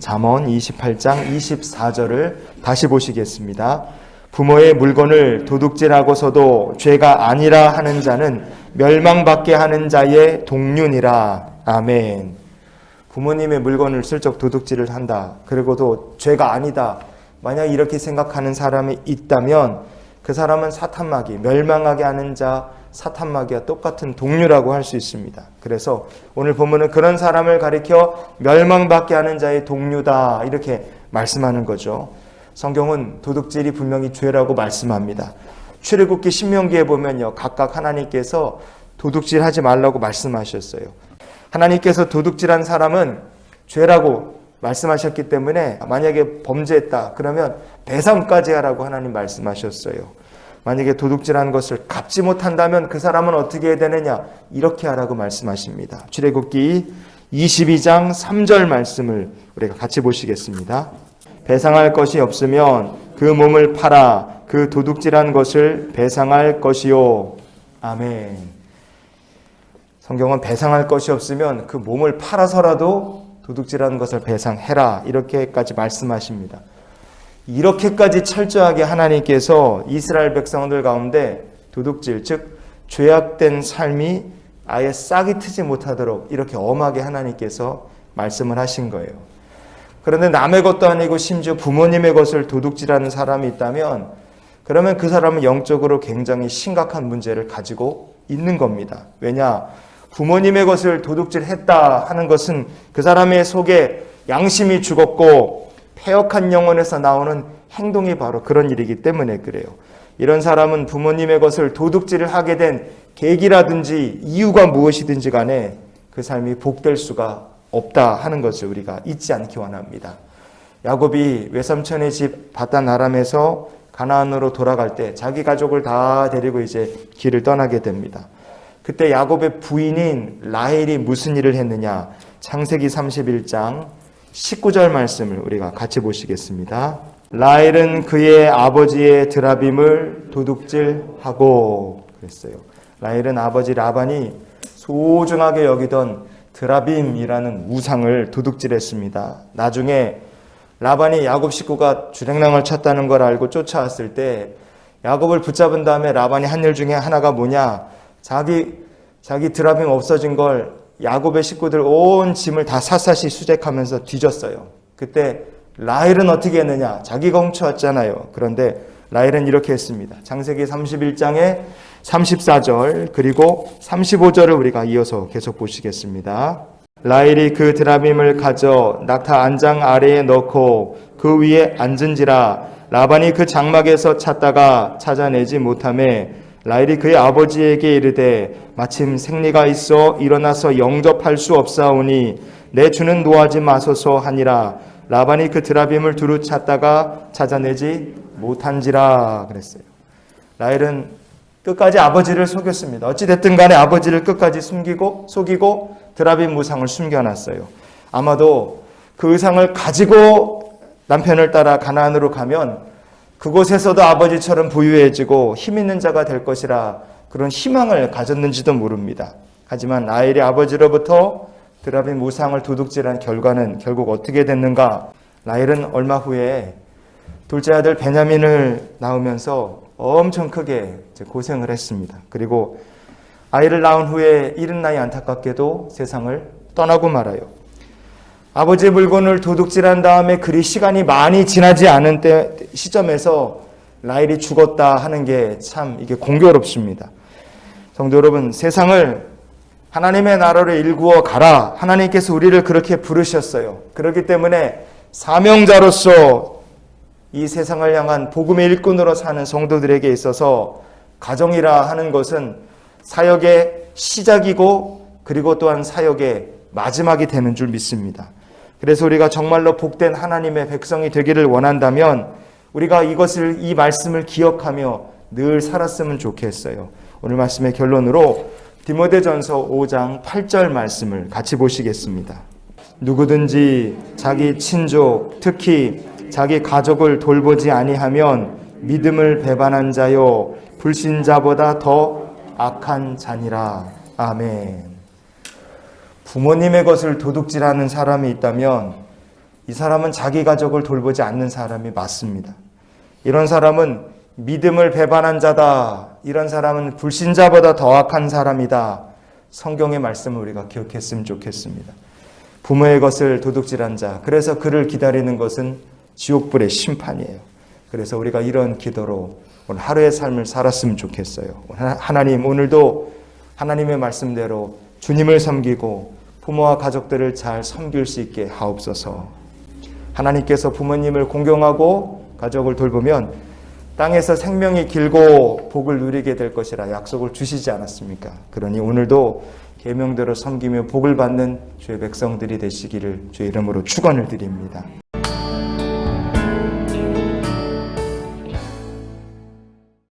잠언 28장 24절을 다시 보시겠습니다. 부모의 물건을 도둑질하고서도 죄가 아니라 하는 자는 멸망받게 하는 자의 동륜이라. 아멘. 부모님의 물건을 슬쩍 도둑질을 한다. 그리고도 죄가 아니다. 만약 이렇게 생각하는 사람이 있다면 그 사람은 사탄마귀, 멸망하게 하는 자, 사탄마귀와 똑같은 동류라고 할 수 있습니다. 그래서 오늘 본문은 그런 사람을 가리켜 멸망받게 하는 자의 동류다 이렇게 말씀하는 거죠. 성경은 도둑질이 분명히 죄라고 말씀합니다. 출애굽기 신명기에 보면요, 각각 하나님께서 도둑질하지 말라고 말씀하셨어요. 하나님께서 도둑질한 사람은 죄라고 말씀하셨기 때문에 만약에 범죄했다 그러면 배상까지 하라고 하나님 말씀하셨어요. 만약에 도둑질한 것을 갚지 못한다면 그 사람은 어떻게 해야 되느냐, 이렇게 하라고 말씀하십니다. 출애굽기 22장 3절 말씀을 우리가 같이 보시겠습니다. 배상할 것이 없으면 그 몸을 팔아 그 도둑질한 것을 배상할 것이요. 아멘. 성경은 배상할 것이 없으면 그 몸을 팔아서라도 도둑질한 것을 배상해라 이렇게까지 말씀하십니다. 이렇게까지 철저하게 하나님께서 이스라엘 백성들 가운데 도둑질, 즉 죄악된 삶이 아예 싹이 트지 못하도록 이렇게 엄하게 하나님께서 말씀을 하신 거예요. 그런데 남의 것도 아니고 심지어 부모님의 것을 도둑질하는 사람이 있다면 그러면 그 사람은 영적으로 굉장히 심각한 문제를 가지고 있는 겁니다. 왜냐? 부모님의 것을 도둑질했다 하는 것은 그 사람의 속에 양심이 죽었고 패역한 영혼에서 나오는 행동이 바로 그런 일이기 때문에 그래요. 이런 사람은 부모님의 것을 도둑질을 하게 된 계기라든지 이유가 무엇이든지 간에 그 삶이 복될 수가 없다 하는 것을 우리가 잊지 않기 원합니다. 야곱이 외삼촌의 집 바단 아람에서 가나안으로 돌아갈 때 자기 가족을 다 데리고 이제 길을 떠나게 됩니다. 그때 야곱의 부인인 라헬이 무슨 일을 했느냐? 창세기 31장 19절 말씀을 우리가 같이 보시겠습니다. 라헬은 그의 아버지의 드라빔을 도둑질하고 그랬어요. 라헬은 아버지 라반이 소중하게 여기던 드라빔이라는 우상을 도둑질했습니다. 나중에 라반이 야곱 식구가 주랭랑을 쳤다는 걸 알고 쫓아왔을 때 야곱을 붙잡은 다음에 라반이 한 일 중에 하나가 뭐냐? 자기 드라빔 없어진 걸 야곱의 식구들 온 짐을 다 샅샅이 수색하면서 뒤졌어요. 그때 라헬은 어떻게 했느냐? 자기가 훔쳐왔잖아요. 그런데 라헬은 이렇게 했습니다. 창세기 31장에 34절 그리고 35절을 우리가 이어서 계속 보시겠습니다. 라헬이 그 드라빔을 가져 낙타 안장 아래에 넣고 그 위에 앉은지라 라반이 그 장막에서 찾다가 찾아내지 못하매 라헬이 그의 아버지에게 이르되 마침 생리가 있어 일어나서 영접할 수 없사오니 내 주는 노하지 마소서 하니라. 라반이 그 드라빔을 두루 찾다가 찾아내지 못한지라 그랬어요. 라헬은 끝까지 아버지를 속였습니다. 어찌됐든 간에 아버지를 끝까지 속이고 드라빔 우상을 숨겨놨어요. 아마도 그 의상을 가지고 남편을 따라 가나안으로 가면 그곳에서도 아버지처럼 부유해지고 힘 있는 자가 될 것이라 그런 희망을 가졌는지도 모릅니다. 하지만 라헬이 아버지로부터 드라빔 우상을 도둑질한 결과는 결국 어떻게 됐는가? 라헬은 얼마 후에 둘째 아들 베냐민을 낳으면서 엄청 크게 고생을 했습니다. 그리고 아이를 낳은 후에 이른 나이 안타깝게도 세상을 떠나고 말아요. 아버지의 물건을 도둑질한 다음에 그리 시간이 많이 지나지 않은 시점에서 라헬이 죽었다 하는 게 참 이게 공교롭습니다. 성도 여러분, 세상을 하나님의 나라로 일구어 가라. 하나님께서 우리를 그렇게 부르셨어요. 그렇기 때문에 사명자로서 이 세상을 향한 복음의 일꾼으로 사는 성도들에게 있어서 가정이라 하는 것은 사역의 시작이고 그리고 또한 사역의 마지막이 되는 줄 믿습니다. 그래서 우리가 정말로 복된 하나님의 백성이 되기를 원한다면 우리가 이 말씀을 기억하며 늘 살았으면 좋겠어요. 오늘 말씀의 결론으로 디모데전서 5장 8절 말씀을 같이 보시겠습니다. 누구든지 자기 친족, 특히 자기 가족을 돌보지 아니하면 믿음을 배반한 자요 불신자보다 더 악한 자니라. 아멘. 부모님의 것을 도둑질하는 사람이 있다면 이 사람은 자기 가족을 돌보지 않는 사람이 맞습니다. 이런 사람은 믿음을 배반한 자다. 이런 사람은 불신자보다 더 악한 사람이다. 성경의 말씀을 우리가 기억했으면 좋겠습니다. 부모의 것을 도둑질한 자, 그래서 그를 기다리는 것은 지옥불의 심판이에요. 그래서 우리가 이런 기도로 오늘 하루의 삶을 살았으면 좋겠어요. 하나님, 오늘도 하나님의 말씀대로 주님을 섬기고 부모와 가족들을 잘 섬길 수 있게 하옵소서. 하나님께서 부모님을 공경하고 가족을 돌보면 땅에서 생명이 길고 복을 누리게 될 것이라 약속을 주시지 않았습니까? 그러니 오늘도 계명대로 섬기며 복을 받는 주의 백성들이 되시기를 주의 이름으로 축원을 드립니다.